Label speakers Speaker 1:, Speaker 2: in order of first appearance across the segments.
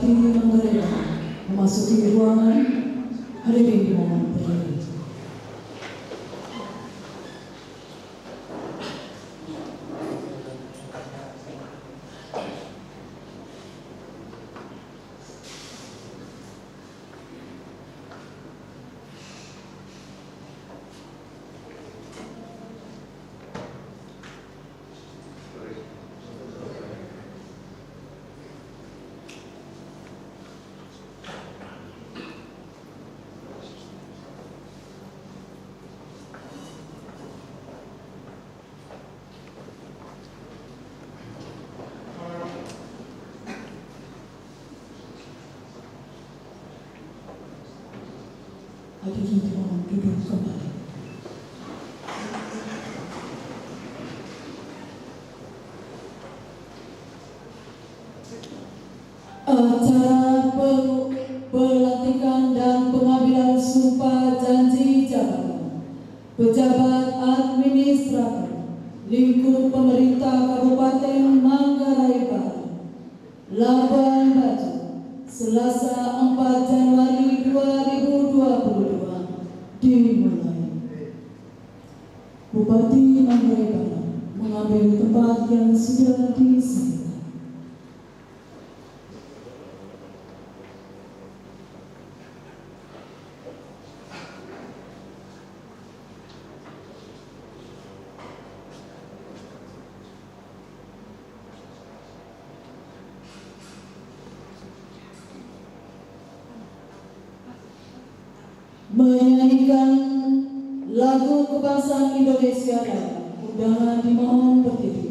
Speaker 1: Bupati Manggarai memasuki ruangan hadirin dimohon berdiri. Hadirin dimohon duduk kembali. Acara pelantikan dan pengambilan sumpah janji jabatan pejabat administrator lingkup pemerintah Kabupaten Manggarai Barat, Labuan Bajo, Selasa 4 Januari 2022 dimulai. Bupati Manggarai Barat mengambil tempat yang sudah disediakan. Menyanyikan lagu kebangsaan Indonesia dan undangan dimohon berdiri.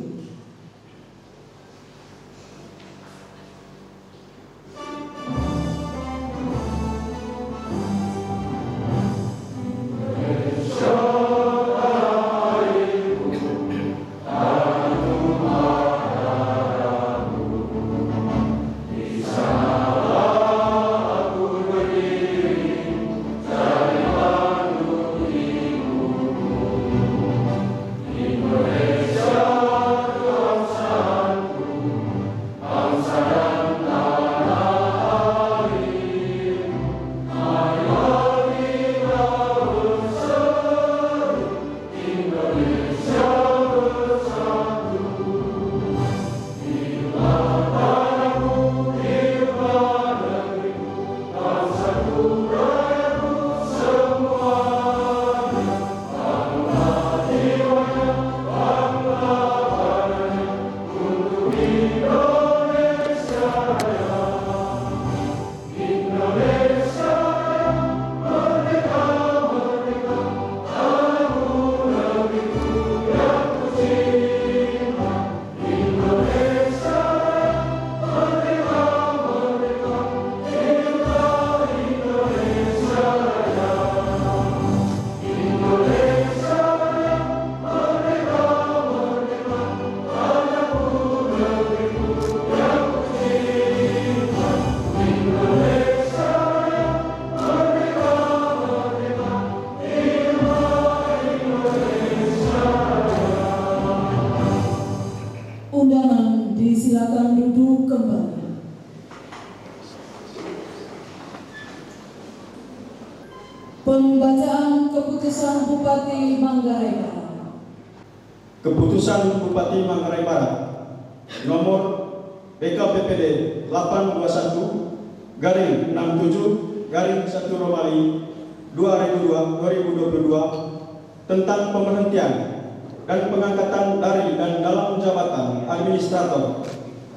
Speaker 1: Undangan disilakan duduk kembali. Pembacaan keputusan Bupati Manggarai Barat.
Speaker 2: Keputusan Bupati Manggarai Barat nomor BKPPD 821-17-1/2022 tentang pemberhentian dan pengangkatan dari dan dalam jabatan administrator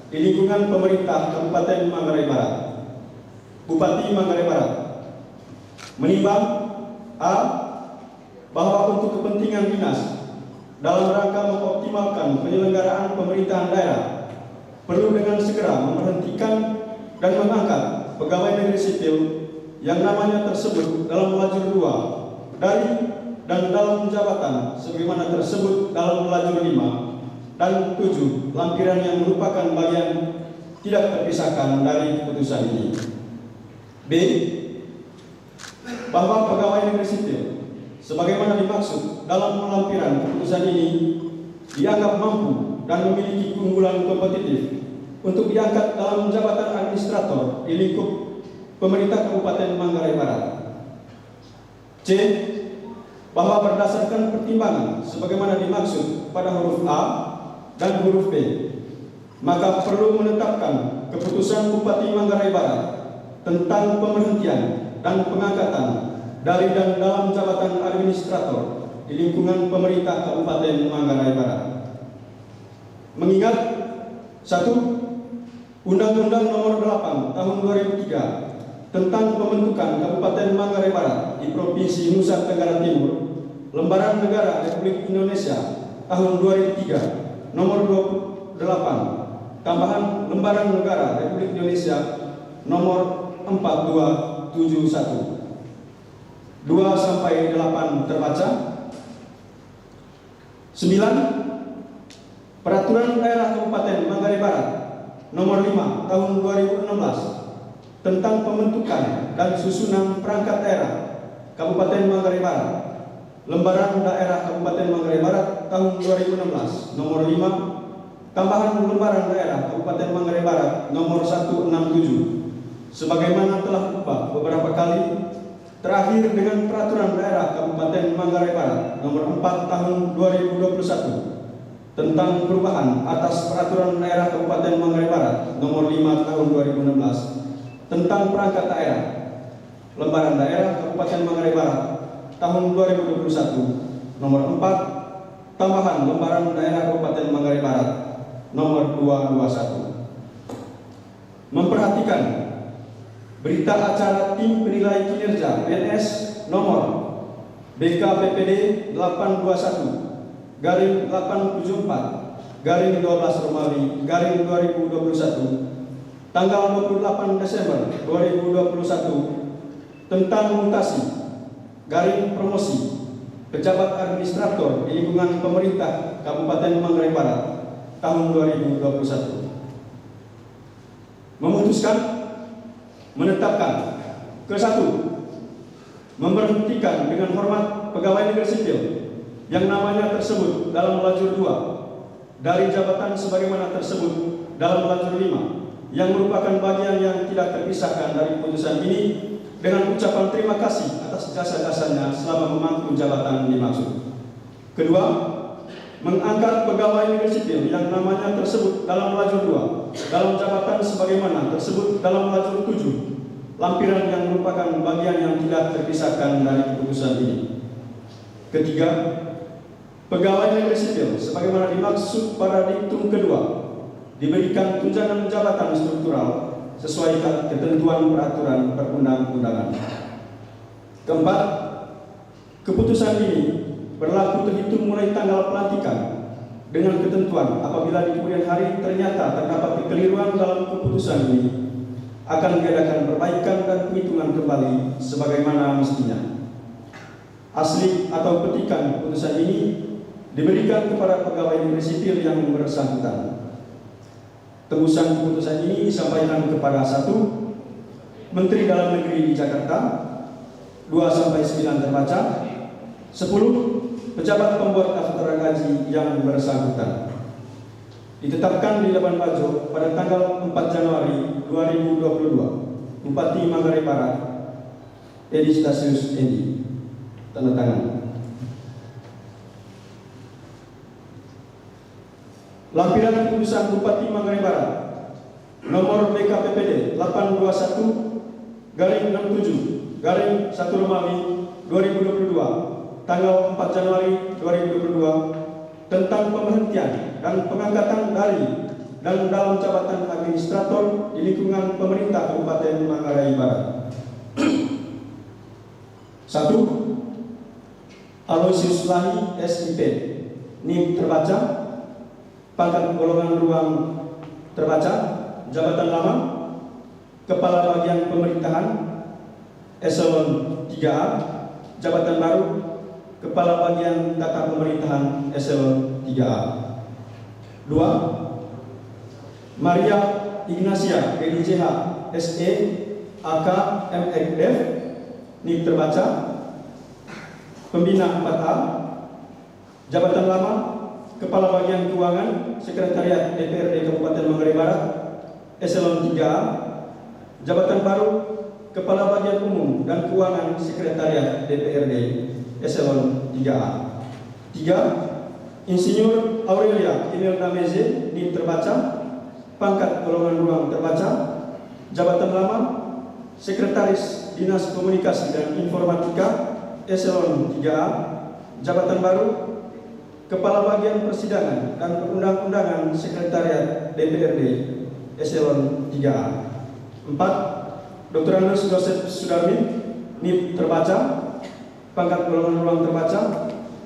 Speaker 2: di lingkungan pemerintah Kabupaten Manggarai Barat. Bupati Manggarai Barat menimbang A. Bahwa untuk kepentingan dinas dalam rangka mengoptimalkan penyelenggaraan pemerintahan daerah perlu dengan segera memberhentikan dan mengangkat pegawai negeri sipil yang namanya tersebut dalam lajur 2 dari dan dalam jabatan sebagaimana tersebut dalam lajur 5 dan 7 lampiran yang merupakan bagian tidak terpisahkan dari keputusan ini. B. Bahwa pegawai negeri sipil sebagaimana dimaksud dalam lampiran keputusan ini dianggap mampu dan memiliki keunggulan kompetitif untuk diangkat dalam jabatan administrator di lingkup pemerintah Kabupaten Manggarai Barat. C. Bahwa berdasarkan pertimbangan sebagaimana dimaksud pada huruf A dan huruf B, maka perlu menetapkan keputusan Bupati Manggarai Barat tentang pemberhentian dan pengangkatan dari dan dalam jabatan administrator di lingkungan pemerintah Kabupaten Manggarai Barat. Mengingat 1. Undang-Undang Nomor 8 Tahun 2003 tentang pembentukan Kabupaten Manggarai Barat di Provinsi Nusa Tenggara Timur, Lembaran Negara Republik Indonesia Tahun 2003 Nomor 28, tambahan Lembaran Negara Republik Indonesia Nomor 4271. 2-8 terbaca. 9. Peraturan Daerah Kabupaten Manggarai Barat Nomor 5 Tahun 2016 tentang pembentukan dan susunan perangkat daerah Kabupaten Manggarai Barat, Lembaran Daerah Kabupaten Manggarai Barat tahun 2016 Nomor 5, tambahan Lembaran Daerah Kabupaten Manggarai Barat Nomor 167, sebagaimana telah diubah beberapa kali, terakhir dengan Peraturan Daerah Kabupaten Manggarai Barat Nomor 4 Tahun 2021 tentang perubahan atas Peraturan Daerah Kabupaten Manggarai Barat Nomor 5 Tahun 2016 tentang perangkat daerah, Lembaran Daerah Kabupaten Manggarai Barat tahun 2021 Nomor 4, tambahan Lembaran Daerah Kabupaten Manggarai Barat Nomor 221. Memperhatikan berita acara Tim Penilai Kinerja PNS Nomor BKPPD 821/874/12 Romawi /2021 tanggal 28 Desember 2021 tentang mutasi promosi pejabat administrator di lingkungan pemerintah Kabupaten Manggarai Barat tahun 2021. Memutuskan menetapkan ke-1, memberhentikan dengan hormat pegawai negeri sipil yang namanya tersebut dalam lajur 2 dari jabatan sebagaimana tersebut dalam lajur 5 yang merupakan bagian yang tidak terpisahkan dari putusan ini, dengan ucapan terima kasih atas jasa-jasanya selama memangku jabatan dimaksud. Kedua, mengangkat pegawai negeri sipil yang namanya tersebut dalam lajur 2 dalam jabatan sebagaimana tersebut dalam lajur 7, lampiran yang merupakan bagian yang tidak terpisahkan dari keputusan ini. Ketiga, pegawai negeri sipil sebagaimana dimaksud pada diktum kedua diberikan tunjangan jabatan struktural sesuai ketentuan peraturan perundang-undangan. Keempat, keputusan ini berlaku terhitung mulai tanggal pelantikan dengan ketentuan apabila di kemudian hari ternyata terdapat kekeliruan dalam keputusan ini akan diadakan perbaikan dan penghitungan kembali sebagaimana mestinya. Asli atau petikan keputusan ini diberikan kepada pegawai negeri sipil yang bersangkutan. Tembusan keputusan ini disampaikan kepada 1. Menteri Dalam Negeri di Jakarta, 2-9 terbaca. 10. Pejabat pembuat daftar gaji yang bersangkutan. Ditetapkan di Labuan Bajo pada tanggal 4 Januari 2022. Bupati Manggarai Barat, Edi Stasius Endi. Tanda tangan. Lampiran keputusan Bupati Manggarai Barat nomor BKPPD 821/67/1 Romawi 2022 tanggal 4 Januari 2022 tentang pemberhentian dan pengangkatan dari dan dalam jabatan administrator di lingkungan pemerintah Kabupaten Manggarai Barat. 1. Aloysius Lahi SIP, NIM terbaca, pangkat golongan ruang terbaca, jabatan lama, Kepala Bagian Pemerintahan Eselon 3A, jabatan baru, Kepala Bagian Tata Pemerintahan Eselon 3A. 2. Maria Ignacia PDJH SE AK MFF, NIM terbaca, Pembina 4A, jabatan lama, Kepala Bagian Keuangan Sekretariat DPRD Kabupaten Manggarai Barat, Eselon 3A, jabatan baru Kepala Bagian Umum dan Keuangan Sekretariat DPRD Eselon 3A. 3. Insinyur Aurelia Imelda Meze, NIM terbaca, pangkat golongan ruang terbaca, jabatan lama Sekretaris Dinas Komunikasi dan Informatika Eselon 3A, jabatan baru Kepala Bagian Persidangan dan Perundang-undangan Sekretariat DPRD Eselon 3A. 4. Dr. Anus Joseph Sudarmin, NIM terbaca, pangkat golongan ruang terbaca,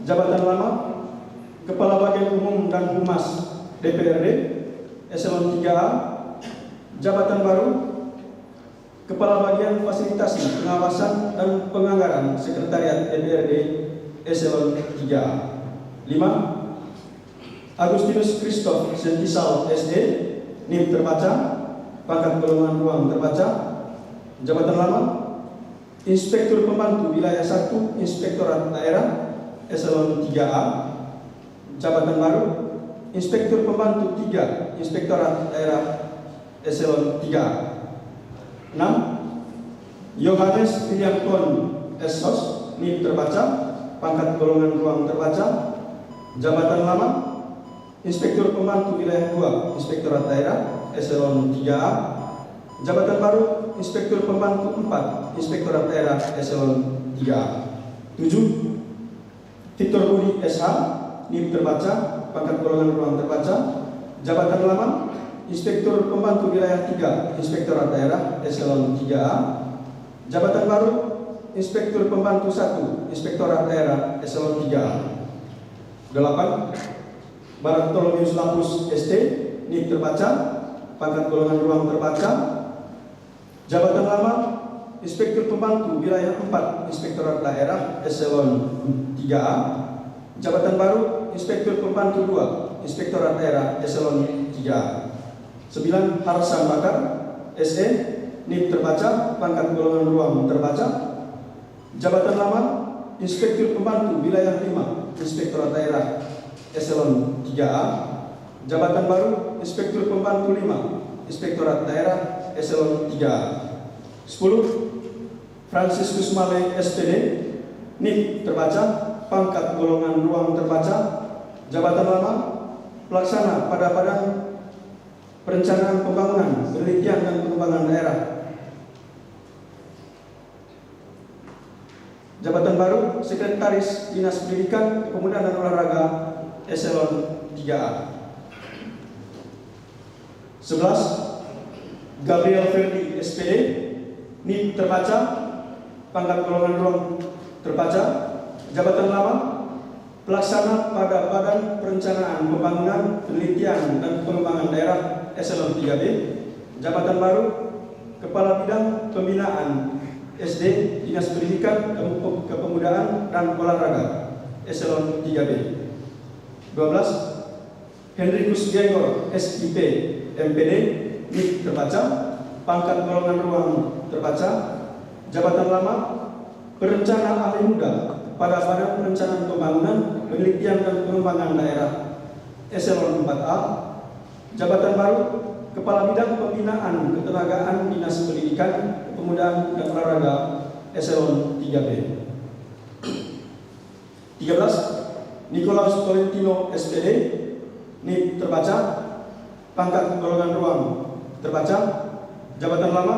Speaker 2: jabatan lama Kepala Bagian Umum dan Humas DPRD Eselon 3A, jabatan baru Kepala Bagian Fasilitasi Pengawasan dan Penganggaran Sekretariat DPRD Eselon 3A. 5. Agustinus Christoph Sentisal SD, NIM terbaca, pangkat golongan ruang terbaca, jabatan lama Inspektur Pembantu Wilayah 1 Inspektorat Daerah Eselon 3A, jabatan baru Inspektur Pembantu 3 Inspektorat Daerah Eselon 3A. 6. Yohanes Williamton Esos, NIM terbaca, pangkat golongan ruang terbaca, jabatan lama Inspektur Pembantu Wilayah 2 Inspektorat Daerah Eselon 3A, jabatan baru Inspektur Pembantu 4 Inspektorat Daerah Eselon 3A. 7. Victor Budi SH, NIM terbaca, pangkat golongan ruang terbaca, jabatan lama Inspektur Pembantu Wilayah 3 Inspektorat Daerah Eselon 3A, jabatan baru Inspektur Pembantu 1 Inspektorat Daerah Eselon 3A. 8. Bartolomeus Lapus ST, NIM terbaca, pangkat golongan ruang terbaca, jabatan lama Inspektur Pembantu Wilayah 4 Inspektorat Daerah Eselon 3A, jabatan baru Inspektur Pembantu 2 Inspektorat Daerah Eselon 3A. 9. Harsan Bakar SE, NIM terbaca, pangkat golongan ruang terbaca, jabatan lama Inspektur Pembantu Wilayah 5 Inspektorat Daerah Eselon 3A, jabatan baru Inspektur Pembantu 5 Inspektorat Daerah Eselon 3A. 10. Franciscus Male SPD, NIM terbaca, pangkat golongan ruang terbaca, jabatan lama Pelaksana pada Badan Perencanaan Pembangunan, Penelitian dan Pengembangan Daerah, jabatan baru Sekretaris Dinas Pendidikan, Kepemudaan dan Olahraga Eselon 3A. 11. Gabriel Ferdi SPD, NIM terbaca, pangkat golongan ruang terbaca, jabatan lama Pelaksana pada Badan Perencanaan Pembangunan, Penelitian dan Pengembangan Daerah Eselon 3B, jabatan baru Kepala Bidang Pembinaan SD Dinas Pendidikan, Kepemudaan dan Olahraga Eselon 3B. 12. Henrikus Gengor SIP MPD, NIM terbaca, pangkat golongan ruang terbaca, jabatan lama Perencana Ahli Muda pada Badan Perencanaan Pembangunan, Penelitian dan Pengembangan Daerah Eselon 4A, jabatan baru Kepala Bidang Pembinaan Ketenagaan Dinas Pendidikan, Kepemudaan dan Olahraga Eselon 3B. 13. Nikolaus Tolentino SPD, NIM terbaca, pangkat golongan ruang terbaca, jabatan lama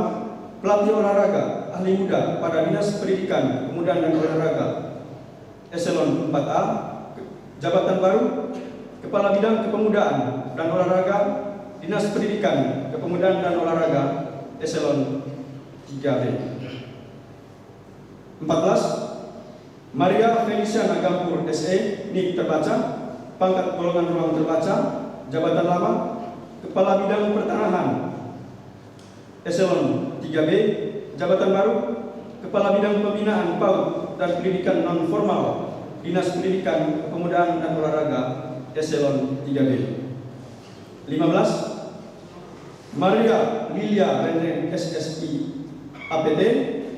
Speaker 2: Pelatih Olahraga Ahli Muda pada Dinas Pendidikan, Kepemudaan dan Olahraga Eselon 4A, jabatan baru Kepala Bidang Kepemudaan dan Olahraga Dinas Pendidikan, Kepemudaan dan Olahraga Eselon 3B. 14. Maria Feliciana Gampur SE, NIM terbaca, pangkat golongan ruang terbaca, jabatan lama Kepala Bidang Pertanahan Eselon 3B, jabatan baru Kepala Bidang Pembinaan PAUD dan Pendidikan Non-Formal Dinas Pendidikan, Kepemudaan dan Olahraga Eselon 3B. 15. Maria Lilia Renren SSI APT,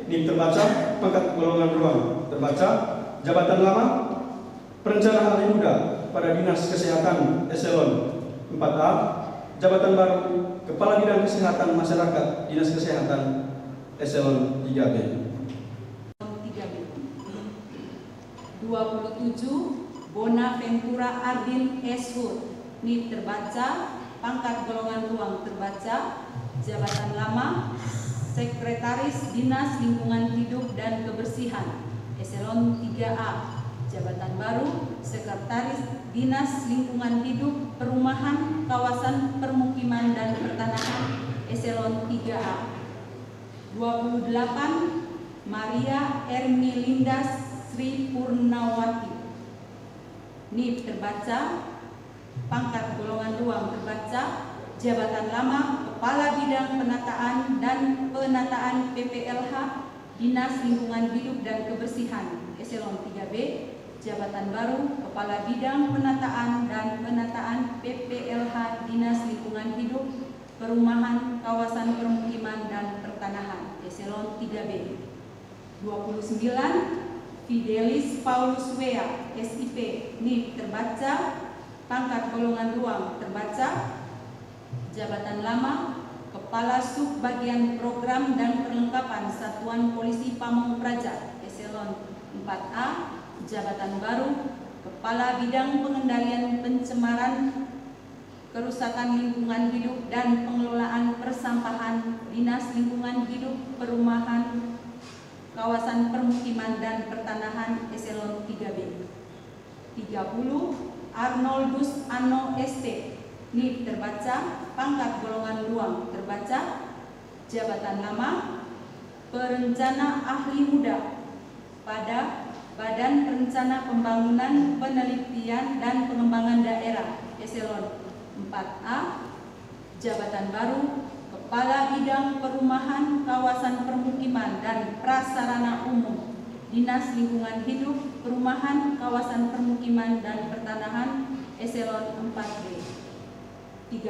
Speaker 2: NIM terbaca, pangkat golongan ruang terbaca, jabatan lama Perencana Ahli Muda pada Dinas Kesehatan Eselon 4A, jabatan baru Kepala Bidang Kesehatan Masyarakat Dinas Kesehatan Eselon 3B.
Speaker 3: 27 Bonaventura Ardin Eshur, NIP terbaca, pangkat golongan ruang terbaca, jabatan lama Sekretaris Dinas Lingkungan Hidup dan Kebersihan Eselon 3A, jabatan baru Sekretaris Dinas Lingkungan Hidup, Perumahan, Kawasan Permukiman dan Pertanahan Eselon 3A. 28 Maria Ermilinda Sri Purnawati, NIP terbaca, pangkat golongan ruang terbaca, jabatan lama Kepala Bidang Penataan dan Penataan PPLH Dinas Lingkungan Hidup dan Kebersihan Eselon 3B, jabatan baru Kepala Bidang Penataan dan Penataan PPLH Dinas Lingkungan Hidup, Perumahan, Kawasan Permukiman dan Pertanahan Eselon 3B. 29 Fidelis Paulus Wea, SIP, NIP terbaca, pangkat golongan ruang terbaca, jabatan lama Kepala Subbagian Program dan Perlengkapan Satuan Polisi Pamong Praja Eselon 4A, jabatan baru Kepala Bidang Pengendalian Pencemaran Kerusakan Lingkungan Hidup dan Pengelolaan Persampahan Dinas Lingkungan Hidup, Perumahan, Kawasan Permukiman dan Pertanahan Eselon 3B. 30 Arnoldus Ano ST, NIP terbaca, pangkat golongan ruang terbaca, jabatan lama Perencana Ahli Muda pada Badan Perencana Pembangunan, Penelitian dan Pengembangan Daerah Eselon 4A, jabatan baru Kepala Bidang Perumahan, Kawasan Permukiman dan Prasarana Umum Dinas Lingkungan Hidup, Perumahan, Kawasan Permukiman dan Pertanahan Eselon 4B. 31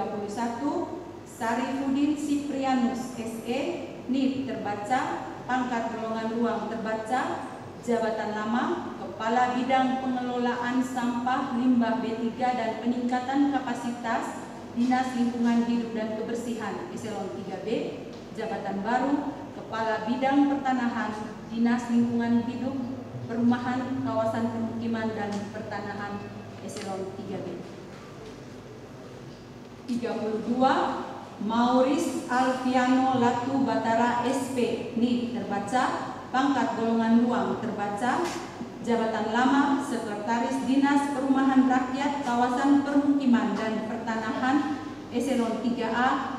Speaker 3: Sarifudin Siprianus SE, NIP terbaca, pangkat golongan ruang terbaca, jabatan lama Kepala Bidang Pengelolaan Sampah Limbah B3 dan Peningkatan Kapasitas Dinas Lingkungan Hidup dan Kebersihan Eselon 3B, jabatan baru Kepala Bidang Pertanahan Dinas Lingkungan Hidup, Perumahan, Kawasan Permukiman dan Pertanahan Eselon 3B. 32 Mauris Alfiano Latu Batara SP, NIP terbaca, pangkat golongan ruang terbaca, jabatan lama Sekretaris Dinas Perumahan Rakyat, Kawasan Permukiman dan Pertanahan Eselon 3A,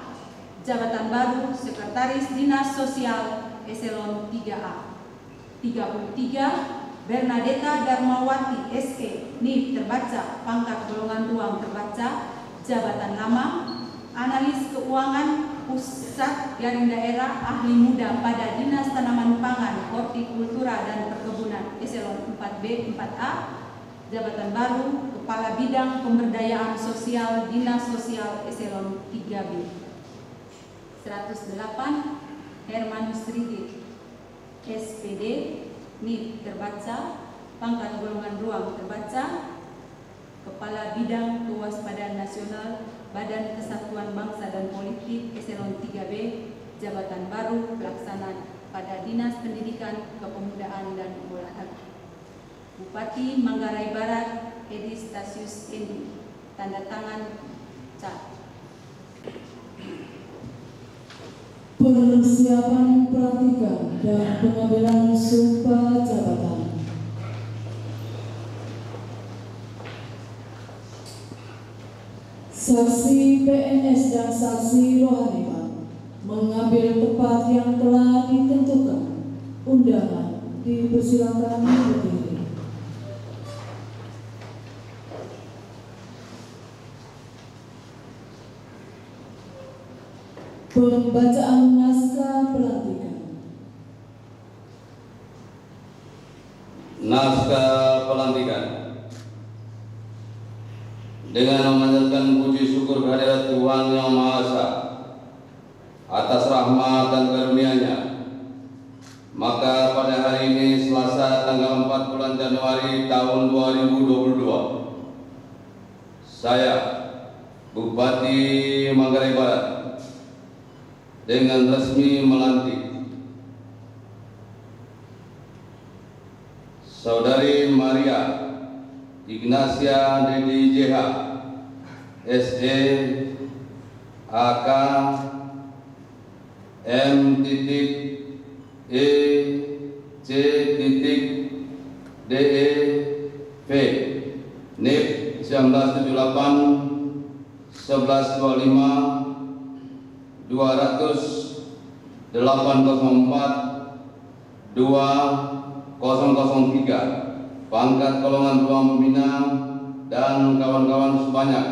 Speaker 3: jabatan baru Sekretaris Dinas Sosial Eselon 3A. 33 Bernadetta Darmawati SE, NIP terbaca, pangkat golongan ruang terbaca, jabatan lama Analis Keuangan Pusat Jaring Daerah Ahli Muda pada Dinas Tanaman Pangan, Hortikultura dan Perkebunan Eselon 4B 4A, jabatan baru Kepala Bidang Pemberdayaan Sosial Dinas Sosial Eselon 3B. 108 Hermanus Ridit SPD, NIP terbaca, pangkat golongan ruang terbaca, Kepala Bidang Kewaspadaan Nasional Badan Kesatuan Bangsa dan Politik Eselon 3B, jabatan baru pelaksana pada Dinas Pendidikan, Kepemudaan dan Olahraga. Bupati Manggarai Barat Edi Stasius Endi, tanda tangan Ca.
Speaker 1: Persiapan pelantikan dan pengambilan sumpah jabatan. Saksi PNS dan saksi rohaniwan mengambil tempat yang telah ditentukan. Undangan dipersilakan berdiri. Pembacaan naskah pelantikan.
Speaker 4: Naskah pelantikan. Dengan memanjatkan puji syukur kehadirat Tuhan Yang Maha Esa atas rahmat dan karunia-Nya, maka pada hari ini Selasa tanggal 4 bulan Januari tahun 2022, saya Bupati Manggarai Barat dengan resmi melantik Saudari Maria Ignacia Dedi JH, SE, AK, M. E. C. DE, V, NIP 1978 1125 200 804 2003, pangkat golongan ruang pembina dan kawan-kawan sebanyak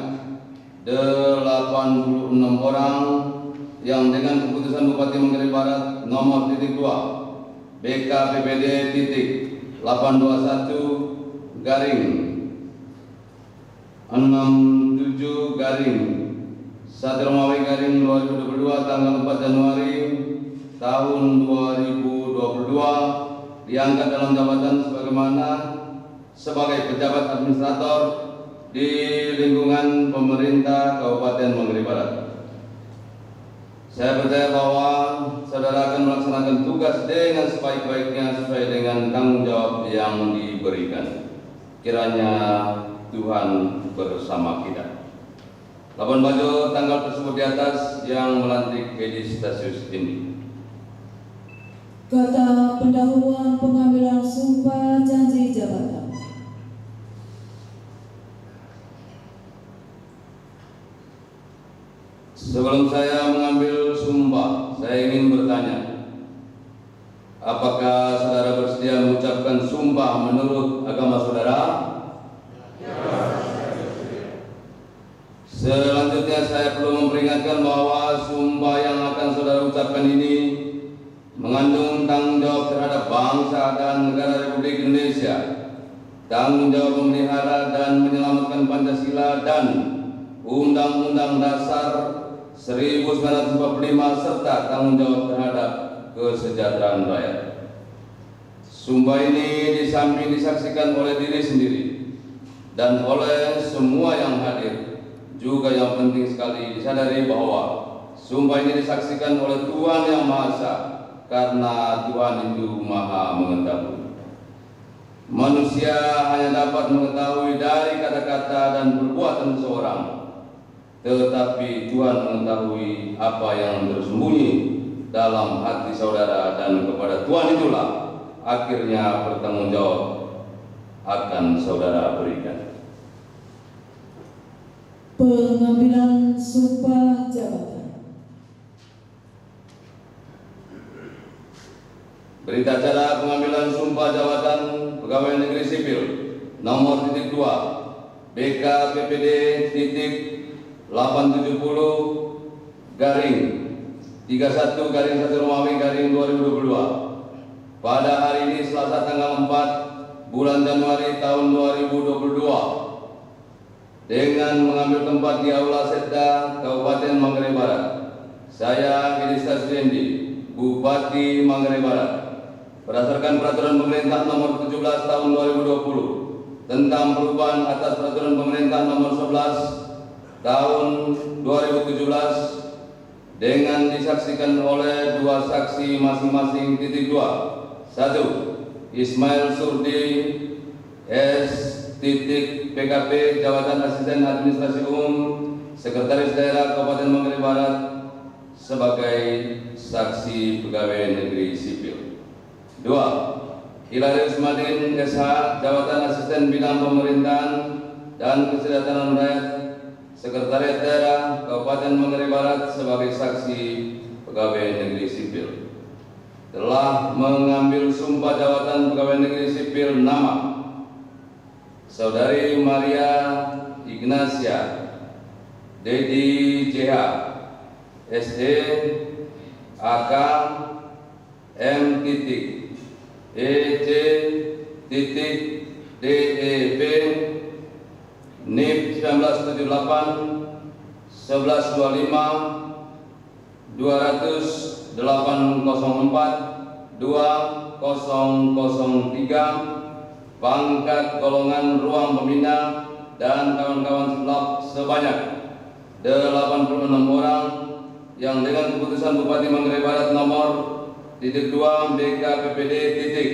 Speaker 4: 86 orang yang dengan keputusan Bupati Manggarai Barat nomor 2 BKPPD 821 garing 67 garing 1 Romawi garing 2022 tanggal 4 Januari tahun 2022 diangkat dalam jabatan sebagai pejabat administrator di lingkungan pemerintah Kabupaten Manggarai Barat. Saya percaya bahwa saudara akan melaksanakan tugas dengan sebaik-baiknya sesuai dengan tanggung jawab yang diberikan. Kiranya Tuhan bersama kita. Labuan Bajo tanggal tersebut di atas yang melantik Edi Stasius ini.
Speaker 1: Kata pendahuluan pengambilan sumpah janji jabatan.
Speaker 4: Sebelum saya mengambil sumpah, saya ingin bertanya, apakah saudara bersedia mengucapkan sumpah menurut agama saudara? Selanjutnya saya perlu memperingatkan bahwa sumpah yang akan saudara ucapkan ini mengandung tanggung jawab terhadap bangsa dan negara Republik Indonesia, tanggung jawab memelihara dan menyelamatkan Pancasila dan Undang-Undang Dasar 1945 serta tanggung jawab terhadap kesejahteraan rakyat. Sumpah ini disamping disaksikan oleh diri sendiri dan oleh semua yang hadir, juga yang penting sekali disadari bahwa sumpah ini disaksikan oleh Tuhan Yang Maha Esa, karena Tuhan itu Maha mengetahui. Manusia hanya dapat mengetahui dari kata-kata dan perbuatan seseorang, tetapi Tuhan mengetahui apa yang tersembunyi dalam hati saudara, dan kepada Tuhan itulah akhirnya bertanggung jawab akan saudara berikan.
Speaker 1: Pengambilan sumpah jabatan.
Speaker 4: Berita acara pengambilan sumpah jabatan Pegawai Negeri Sipil nomor 2 BKPPD 870 garing 31 garing 1 Romawi garing 2022 pada hari ini Selasa tanggal 4 bulan Januari tahun 2022 dengan mengambil tempat di Aula Setda Kabupaten Manggarai Barat. Saya Edi Stasius, Bupati Manggarai Barat, berdasarkan Peraturan Pemerintah Nomor 17 Tahun 2020 tentang perubahan atas Peraturan Pemerintah Nomor 11 Tahun 2017 dengan disaksikan oleh dua saksi masing-masing. 1. Ismail Surdi S. PKP Jabatan Asisten Administrasi Umum Sekretaris Daerah Kabupaten Manggarai Barat sebagai saksi pegawai negeri sipil. 2. Hilarius Madin SH Jabatan Asisten Bidang Pemerintahan dan Kesejahteraan Rakyat Sekretariat Daerah Kabupaten Manggarai Barat sebagai saksi pegawai negeri sipil. Telah mengambil sumpah jabatan pegawai negeri sipil nama Saudari Maria Ignacia Dedi JH, SE, AK, M. E. C. DEP, NIP 1978 1125 200 804 2003, pangkat golongan ruang pembina dan kawan-kawan sebanyak 86 orang yang dengan keputusan Bupati Manggarai Barat nomor titik 2 BKPPD titik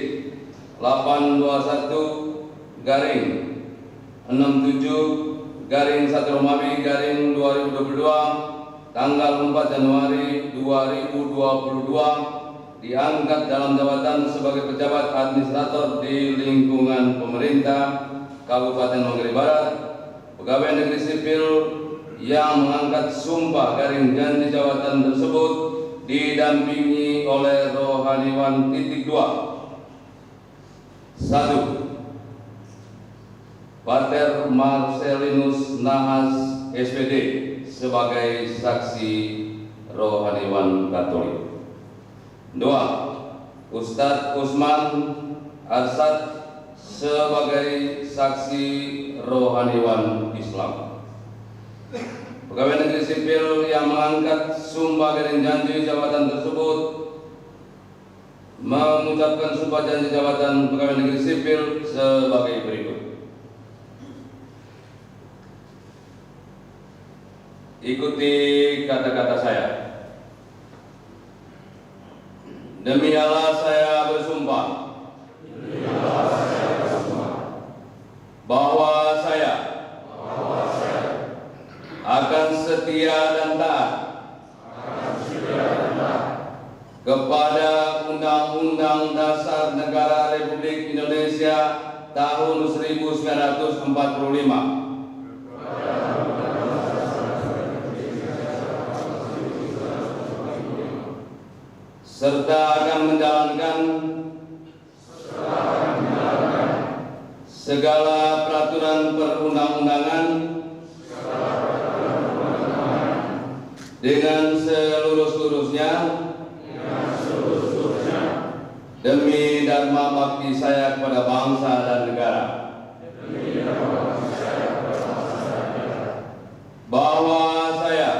Speaker 4: 821 garing 67 garing 1 Romawi garing 2022 tanggal 4 Januari 2022 diangkat dalam jabatan sebagai pejabat administrator di lingkungan pemerintah Kabupaten Manggarai Barat, pegawai negeri sipil yang mengangkat sumpah garing janji jabatan tersebut didampingi oleh rohaniwan titik 2. 1. Pater Marcelinus Nahas SPD sebagai saksi rohaniwan Katolik. 2. Ustadz Usman Arsad sebagai saksi rohaniwan Islam. Pegawai negeri sipil yang mengangkat sumpah garing janji jabatan tersebut mengucapkan sumpah janji jabatan pegawai negeri sipil sebagai berikut. Ikuti kata-kata saya. Demi Allah saya bersumpah bahwa saya akan setia dan taat kepada Undang-Undang Dasar Negara Republik Indonesia tahun 1945 serta akan menjalankan segala peraturan perundang-undangan dengan seluruh-seluruhnya demi dharma bakti saya kepada bangsa dan negara. Bahwa saya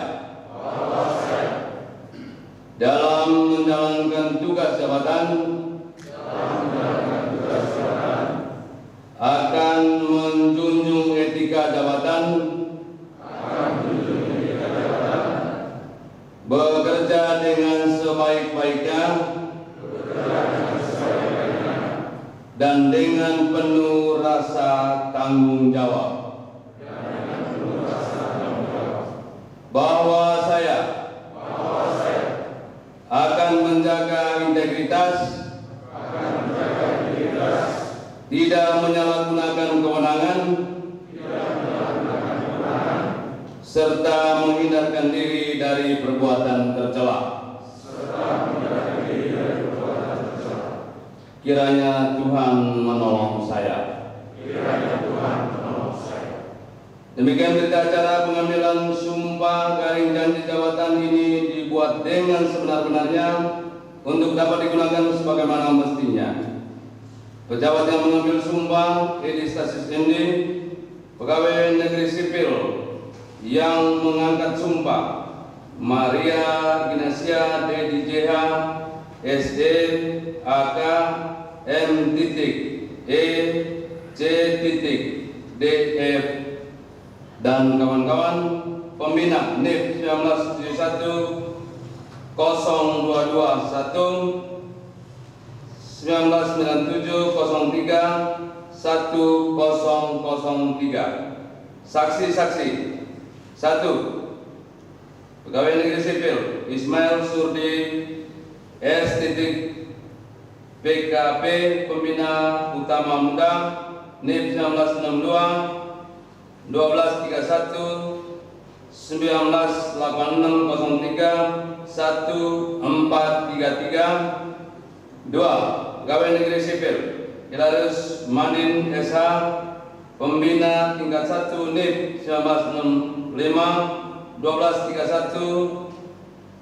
Speaker 4: dalam menjalankan tugas jabatan akan menjunjung etika jabatan, bekerja dengan sebaik-baiknya dan dengan penuh rasa tanggung jawab. Bahwa saya akan menjaga integritas, tidak menyalahgunakan kewenangan, serta menghindarkan diri dari perbuatan tercela. Kiranya Tuhan menolong saya. Demikian berita acara pengambilan sumpah garing janji jabatan ini dibuat dengan sebenar-benarnya untuk dapat digunakan sebagaimana mestinya. Pejabat yang mengambil sumpah Edi Stasis MD, pegawai negeri sipil yang mengangkat sumpah Maria Ignacia DDJH SD AK M.E.C.DF dan kawan-kawan pembina NIP 1971 022 1 1997 03 1003. Saksi-saksi. 1. Pegawai negeri sipil Ismail Surdi S. PKP Pembina Utama Muda NIP 1962 1231 198603 1433. 2. Pegawai negeri sipil Hilarius Madin SH Pembina tingkat 1 NIP 1965 1231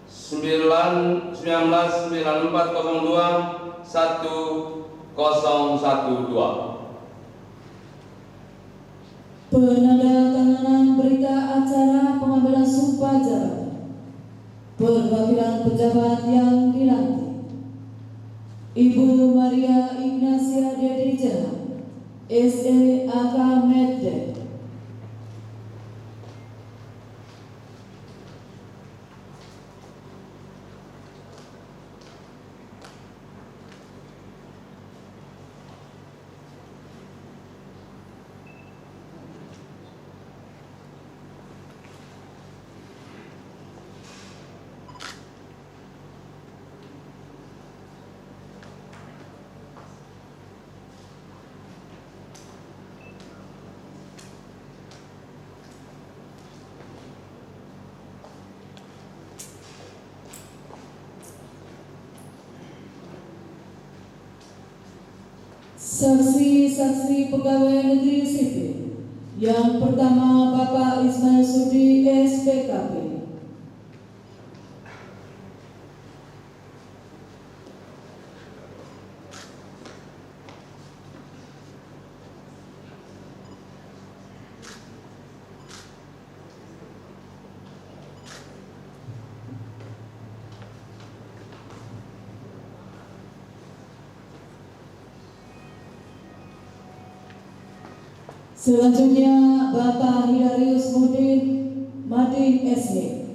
Speaker 4: 199402 1012.
Speaker 1: Penandatanganan berita acara pengambilan sumpah jabatan perwakilan pejabat yang dilantik. Ibu Maria Ignacia DDJH SE AK Medde. Saksi-saksi pegawai negeri sipil. Yang pertama Bapak Ismail Sudi SPKP. Selanjutnya Bapak Hidarius Madin SE.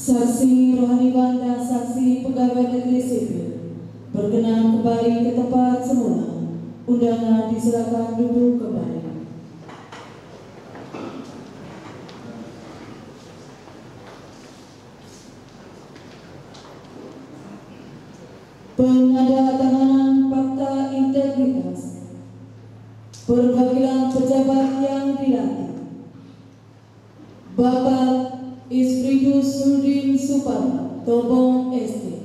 Speaker 1: Saksi Rohani Banda, saksi pegawai negeri sipil, berkenan kembali ke tempat semula. Undangan disilakan duduk kembali. Penandatanganan fakta integritas perwakilan pejabat yang dilantik. Bapak Isfridus Sudin Suparno, Tobong ST.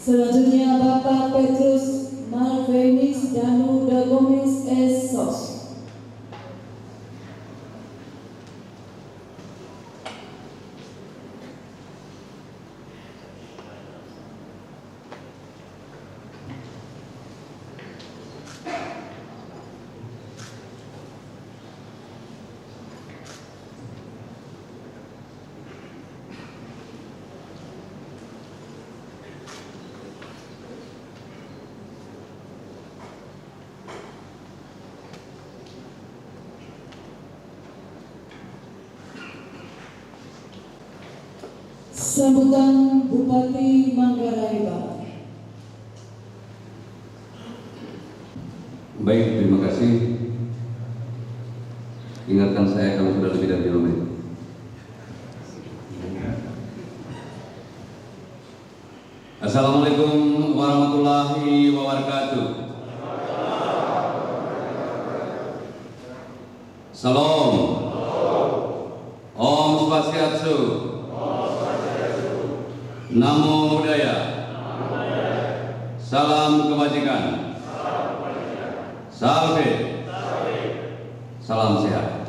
Speaker 1: Selanjutnya Bapak Petrus Malvenis Danu da Gomes S. Sos. Sambutan Bupati Manggarai Barat.
Speaker 4: Baik, terima kasih. Ingatkan saya kalau sudah lebih dari 5 menit. Assalamualaikum warahmatullahi wabarakatuh. Salam. Om Swastiastu. Namo Buddhaya. Salam kebajikan. Salve. Salam sehat.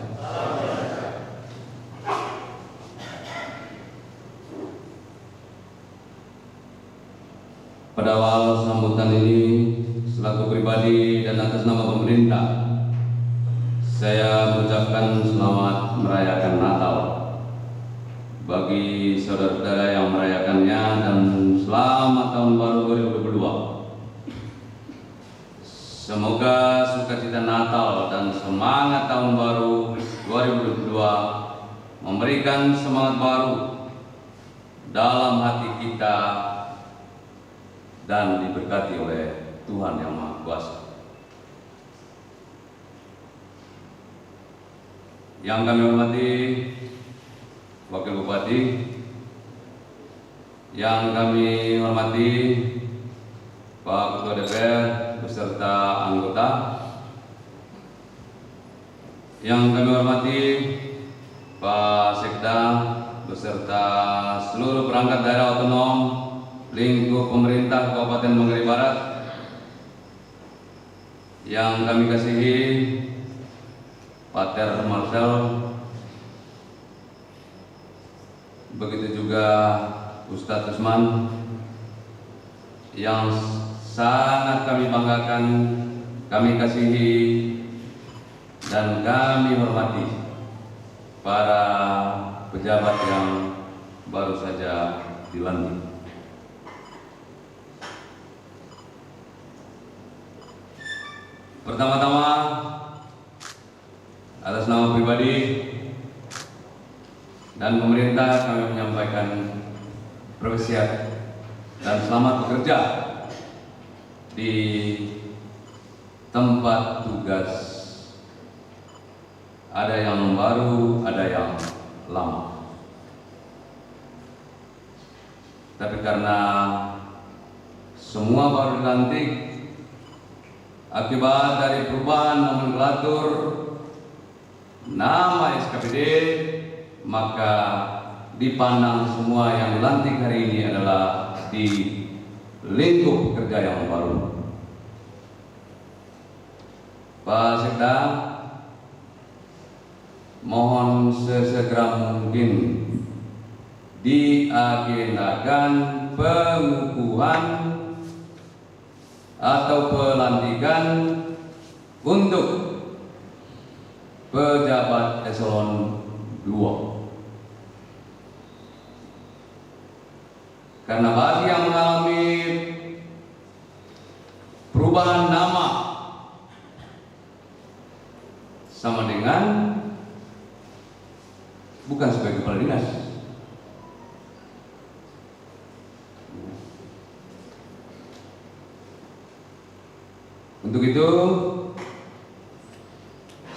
Speaker 4: Pada awal sambutan ini, selaku pribadi dan atas nama pemerintah, saya mengucapkan selamat merayakan Natal bagi saudara-saudara yang merayakannya dan selamat tahun baru 2022. Semoga sukacita Natal dan semangat tahun baru 2022 memberikan semangat baru dalam hati kita dan diberkati oleh Tuhan Yang Maha Kuasa. Yang kami hormati Wakil Bupati, yang kami hormati Pak Ketua DPR beserta anggota, yang kami hormati Pak Sekda beserta seluruh perangkat daerah otonom lingkup pemerintah Kabupaten Manggarai Barat, yang kami kasihi Pak Ter Marcel, begitu juga Ustadz Usman, yang sangat kami banggakan, kami kasihi, dan kami hormati para pejabat yang baru saja dilantik. Pertama-tama, atas nama pribadi dan pemerintah kami menyampaikan persiapan dan selamat bekerja di tempat tugas. Ada yang baru, ada yang lama. Tapi karena semua baru dilantik akibat dari perubahan nomenklatur nama SKPD, maka dipandang semua yang dilantik hari ini adalah di lingkup kerja yang baru. Pak Sekda, mohon sesegera mungkin diagendakan pengukuhan atau pelantikan untuk pejabat eselon 2. Karena bagi yang mengalami perubahan nama sama dengan bukan sebagai kepala dinas. Untuk itu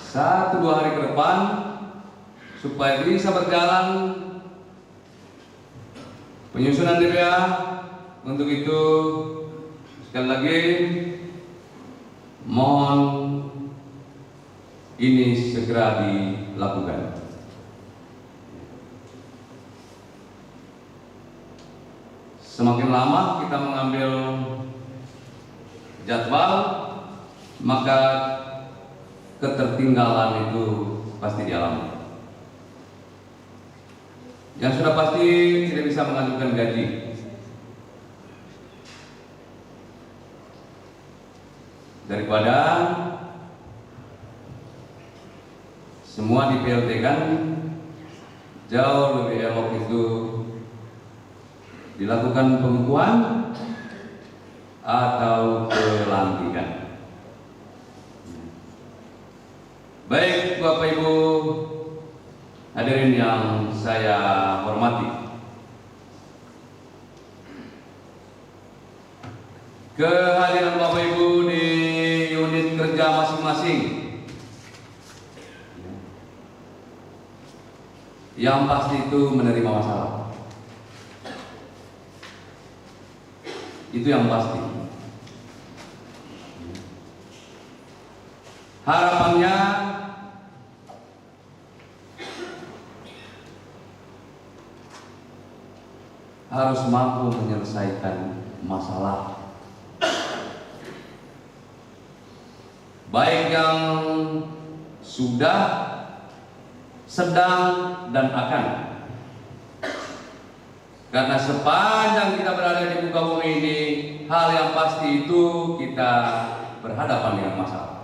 Speaker 4: 1-2 hari ke depan supaya bisa berjalan penyusunan DPA, untuk itu sekali lagi mohon ini segera dilakukan. Semakin lama kita mengambil jadwal, maka ketertinggalan itu pasti dialami. Yang sudah pasti tidak bisa mengajukan gaji. Daripada semua di PLT kan, jauh lebih elok itu dilakukan pengukuhan atau pelantikan. Baik Bapak Ibu hadirin yang saya hormati, kehadiran Bapak Ibu di unit kerja masing-masing yang pasti itu menerima masalah. Itu yang pasti. Harapannya harus mampu menyelesaikan masalah, baik yang sudah, sedang, dan akan. Karena sepanjang kita berada di muka bumi ini, hal yang pasti itu kita berhadapan dengan masalah.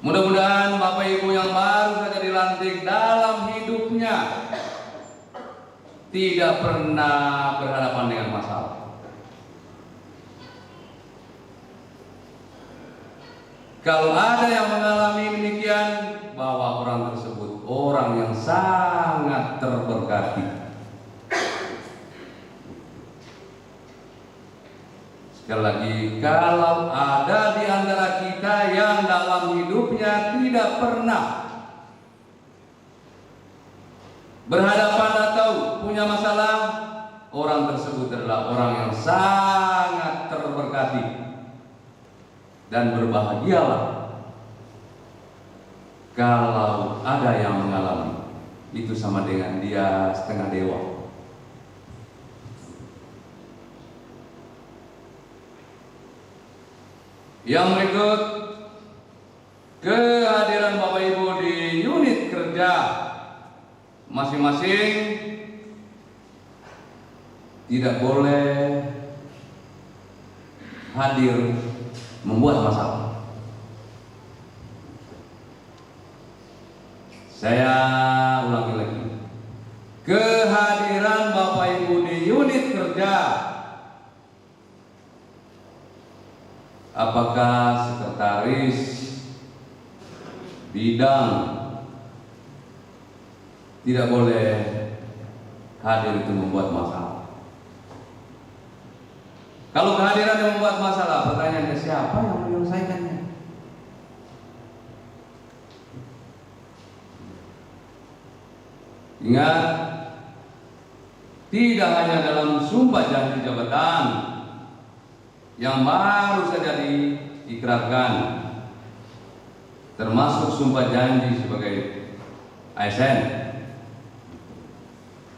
Speaker 4: Mudah-mudahan Bapak Ibu yang baru saja dilantik dalam hidupnya tidak pernah berhadapan dengan masalah. Kalau ada yang mengalami demikian, bahwa orang tersebut orang yang sangat terberkati. Sekali lagi, kalau ada di antara kita yang dalam hidupnya tidak pernah berhadapan atau punya masalah, orang tersebut adalah orang yang sangat terberkati. Dan berbahagialah kalau ada yang mengalami, itu sama dengan dia setengah dewa. Yang berikut, kehadiran Bapak Ibu di unit kerja masing-masing tidak boleh hadir membuat masalah. Saya ulangi lagi, kehadiran Bapak Ibu di unit kerja, apakah sekretaris, bidang, tidak boleh hadir itu membuat masalah. Kalau kehadiran yang membuat masalah, pertanyaannya siapa yang menyelesaikannya? Ingat, tidak hanya dalam sumpah janji jabatan yang baru saja diikrarkan, termasuk sumpah janji sebagai ASN.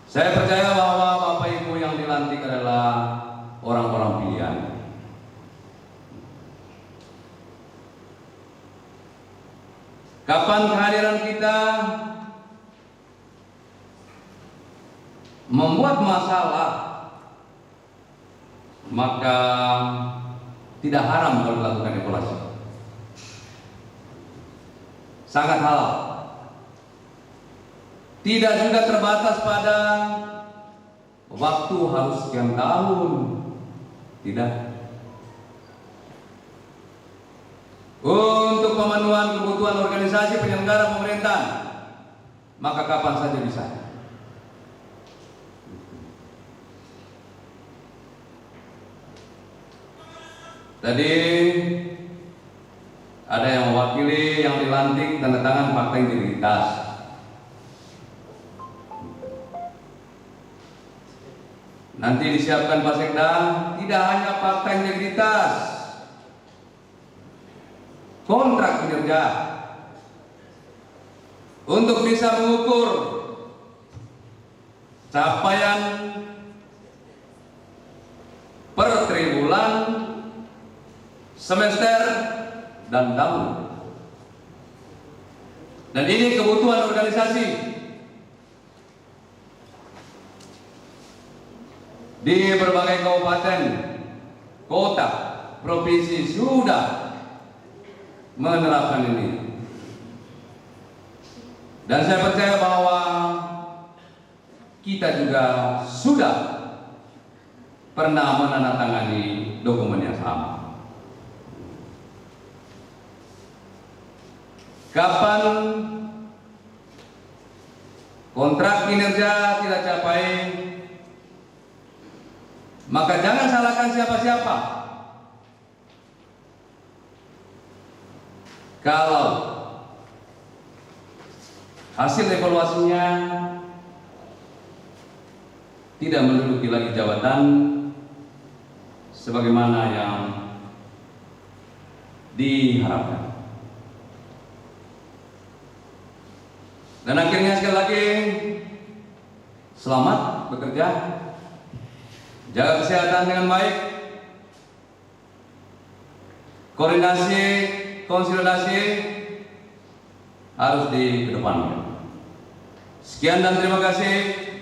Speaker 4: Saya percaya bahwa Bapak Ibu yang dilantik adalah orang-orang pilihan. Kapan kehadiran kita membuat masalah, maka tidak haram kalau dilakukan evaluasi. Sangat halal. Tidak juga terbatas pada waktu harus sekian tahun. Tidak. Untuk pemenuhan kebutuhan organisasi penyelenggara pemerintahan, maka kapan saja bisa. Tadi ada yang mewakili yang dilantik tanda tangan fakta integritas. Nanti disiapkan Pak Sekda, tidak hanya fakta integritas, kontrak kinerja untuk bisa mengukur capaian per triwulan, semester, dan tahun. Dan ini kebutuhan organisasi. Di berbagai kabupaten, kota, provinsi sudah menerapkan ini. Dan saya percaya bahwa kita juga sudah pernah menandatangani dokumen yang sama. Kapan kontrak kinerja tidak capai, maka jangan salahkan siapa-siapa. Kalau hasil evaluasinya tidak menduduki lagi jabatan sebagaimana yang diharapkan. Dan akhirnya sekali lagi, selamat bekerja, jaga kesehatan dengan baik, koordinasi, konsolidasi harus dikedepankan. Sekian dan terima kasih.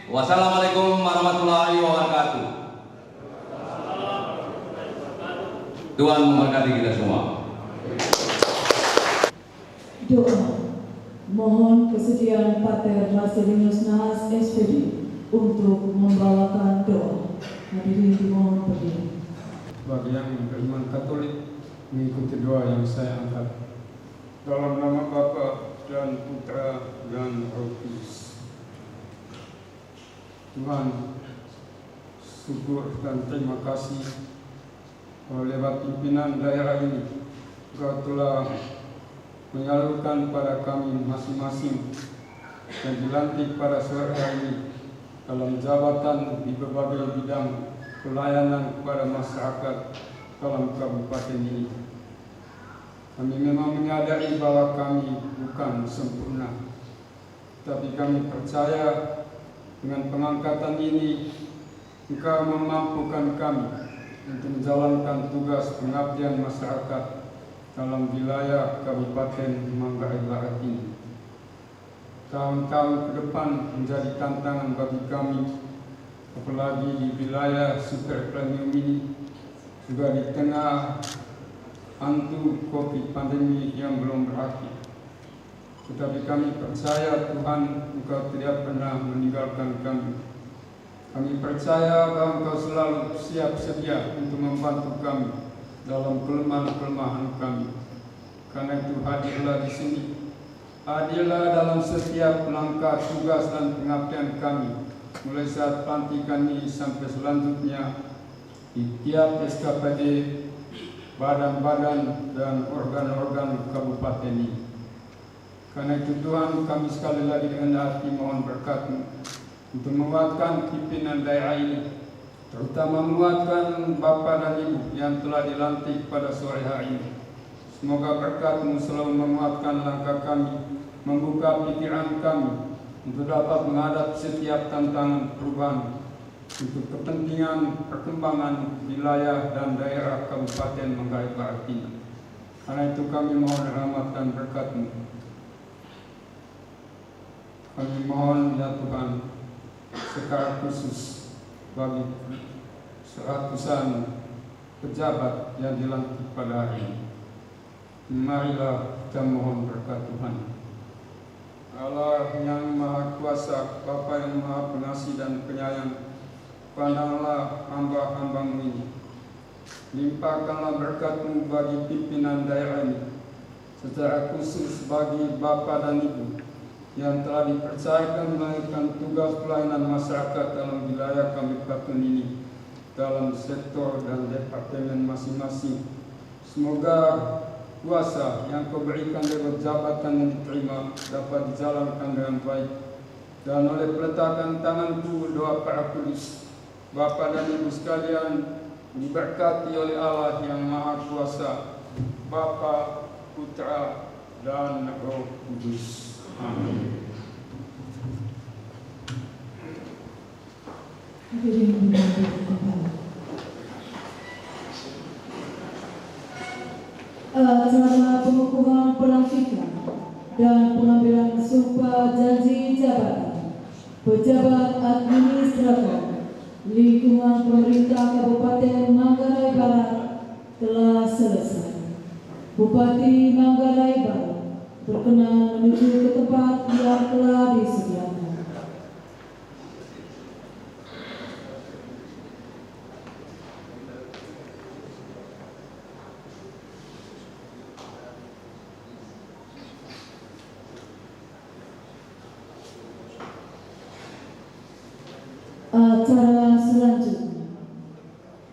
Speaker 4: Wassalamualaikum warahmatullahi wabarakatuh. Tuhan memberkati kita semua.
Speaker 1: Doa. Mohon kesediaan Pater Marcelinus Nahas SPD untuk membawakan doa. Hadirin dimohon berdiri.
Speaker 5: Bagi yang beriman Katolik, mengikuti doa yang saya angkat. Dalam nama Bapa dan Putra dan Roh Kudus. Tuhan, syukur dan terima kasih lewat pimpinan daerah ini Engkau telah menyalurkan pada kami masing-masing yang dilantik pada sore hari ini dalam jabatan di berbagai bidang pelayanan kepada masyarakat dalam kabupaten ini. Kami memang menyadari bahwa kami bukan sempurna, tapi kami percaya dengan pengangkatan ini Engkau memampukan kami untuk menjalankan tugas pengabdian masyarakat dalam wilayah Kabupaten Manggarai Barat ini. Tahun-tahun ke depan menjadi tantangan bagi kami, apalagi di wilayah super premium ini juga di tengah hantu COVID pandemi yang belum berakhir. Tetapi kami percaya Tuhan, Engkau tidak pernah meninggalkan kami. Kami percaya bahwa Engkau selalu siap sedia untuk membantu kami dalam kelemahan-kelemahan kami. Karena itu hadirlah di sini. Hadirlah dalam setiap langkah tugas dan pengabdian kami, mulai saat pelantikan ini sampai selanjutnya di tiap SKPD, badan-badan dan organ-organ kabupaten ini. Karena itu Tuhan, kami sekali lagi dengan hati mohon berkat-Mu untuk menguatkan pimpinan daerah ini, terutama menguatkan Bapak dan Ibu yang telah dilantik pada sore hari ini. Semoga berkat-Mu selalu menguatkan langkah kami, membuka pikiran kami untuk dapat menghadapi setiap tantangan perubahan untuk kepentingan perkembangan wilayah dan daerah Kabupaten Manggarai Barat ini. Karena itu kami mohon rahmat dan berkat-Mu. Kami mohon ya Tuhan, secara khusus bagi seratusan pejabat yang dilantik pada hari ini. Marilah kita mohon berkat Tuhan. Allah yang Maha Kuasa, Bapa yang Maha Pengasih dan Penyayang, pandanglah hamba-hamba-Mu ini. Limpahkanlah berkat-Mu bagi pimpinan daerah ini, secara khusus bagi Bapa dan Ibu yang telah dipercayakan melakukan tugas pelayanan masyarakat dalam wilayah kabupaten ini, dalam sektor dan departemen masing-masing. Semoga kuasa yang Kau berikan lewat jabatan yang diterima dapat dijalankan dengan baik, dan oleh peletakan tanganku doa para kudus, Bapa dan Ibu sekalian, diberkati oleh Allah yang Maha Kuasa, Bapa, Putra, dan Roh Kudus. Amin.
Speaker 1: Acara pengukuhan pelantikan dan pengambilan sumpah janji jabatan pejabat administrator lingkungan pemerintah Kabupaten Manggarai Barat telah selesai. Bupati Manggarai Barat berkenan menuju ke tempat yang telah disediakan. Acara selanjutnya,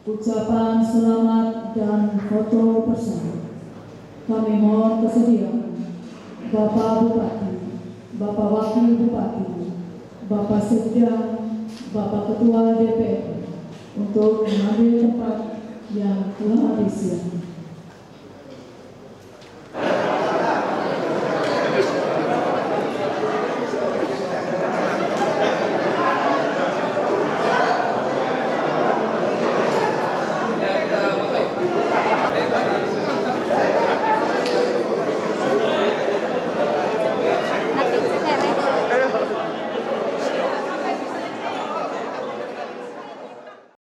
Speaker 1: ucapan selamat dan foto bersama. Kami mohon kesediaan Bapak Bupati, Bapak Wakil Bupati, Bapak Sekda, Bapak Ketua DPR untuk mengambil tempat yang telah disediakan.